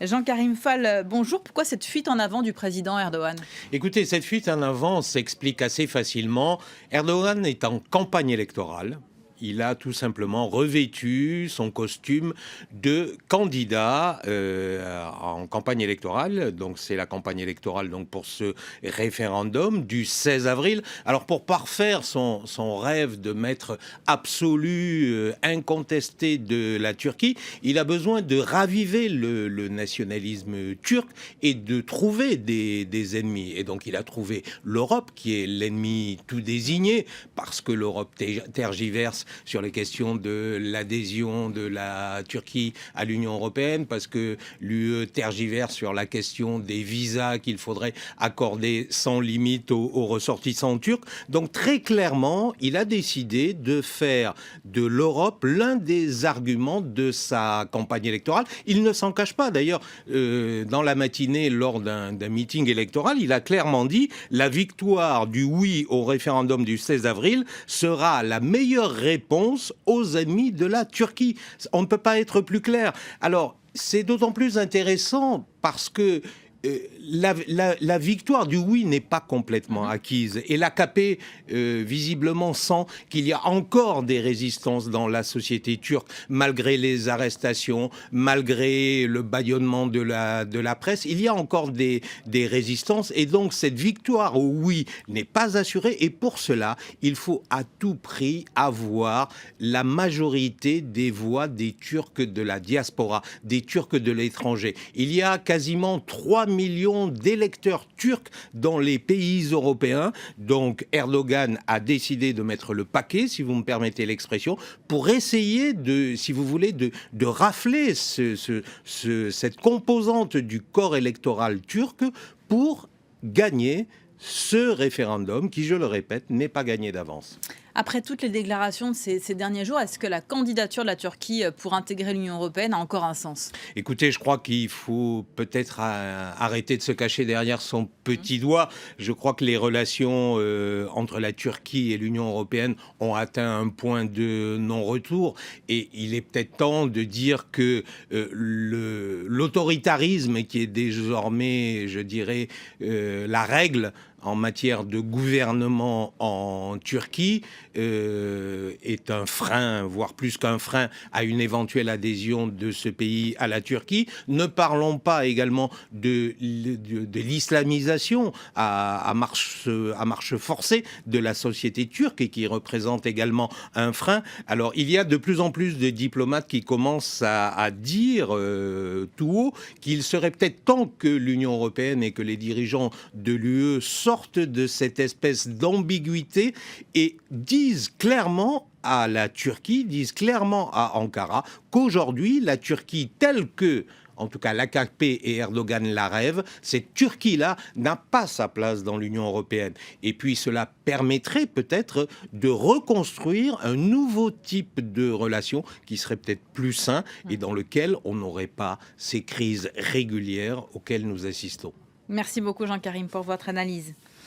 Jean-Karim Fall, bonjour. Pourquoi cette fuite en avant du président Erdogan? Écoutez, cette fuite en avant s'explique assez facilement. Erdogan est en campagne électorale. Il a tout simplement revêtu son costume de candidat en campagne électorale. Donc c'est la campagne électorale donc pour ce référendum du 16 avril. Alors pour parfaire son rêve de maître absolu, incontesté de la Turquie, il a besoin de raviver le nationalisme turc et de trouver des ennemis. Et donc il a trouvé l'Europe qui est l'ennemi tout désigné parce que l'Europe tergiverse sur les questions de l'adhésion de la Turquie à l'Union européenne, parce que l'UE tergiverse sur la question des visas qu'il faudrait accorder sans limite aux ressortissants turcs. Donc très clairement, il a décidé de faire de l'Europe l'un des arguments de sa campagne électorale. Il ne s'en cache pas. D'ailleurs, dans la matinée, lors d'un meeting électoral, il a clairement dit « La victoire du oui au référendum du 16 avril sera la meilleure réponse aux ennemis de la Turquie ». On ne peut pas être plus clair. Alors, c'est d'autant plus intéressant parce que la victoire du oui n'est pas complètement acquise. Et l'AKP, visiblement, sent qu'il y a encore des résistances dans la société turque, malgré les arrestations, malgré le bâillonnement de la presse. Il y a encore des résistances. Et donc, cette victoire au oui n'est pas assurée. Et pour cela, il faut à tout prix avoir la majorité des voix des Turcs de la diaspora, des Turcs de l'étranger. Il y a quasiment 3 millions d'électeurs turcs dans les pays européens. Donc Erdogan a décidé de mettre le paquet, si vous me permettez l'expression, pour essayer de, si vous voulez, de rafler cette composante du corps électoral turc pour gagner ce référendum qui, je le répète, n'est pas gagné d'avance. Après toutes les déclarations de ces derniers jours, est-ce que la candidature de la Turquie pour intégrer l'Union européenne a encore un sens? Écoutez, je crois qu'il faut peut-être arrêter de se cacher derrière son petit doigt. Je crois que les relations entre la Turquie et l'Union européenne ont atteint un point de non-retour. Et il est peut-être temps de dire que l'autoritarisme qui est désormais, je dirais, la règle en matière de gouvernement en Turquie est un frein, voire plus qu'un frein, à une éventuelle adhésion de ce pays à la Turquie. Ne parlons pas également de l'islamisation à marche forcée de la société turque et qui représente également un frein. Alors, il y a de plus en plus de diplomates qui commencent à dire tout haut qu'il serait peut-être temps que l'Union européenne et que les dirigeants de l'UE sortent de cette espèce d'ambiguïté et disent clairement à la Turquie, disent clairement à Ankara qu'aujourd'hui, la Turquie telle que, en tout cas l'AKP et Erdogan la rêvent, cette Turquie-là n'a pas sa place dans l'Union européenne. Et puis cela permettrait peut-être de reconstruire un nouveau type de relation qui serait peut-être plus sain et dans lequel on n'aurait pas ces crises régulières auxquelles nous assistons. Merci beaucoup Jean-Karim pour votre analyse.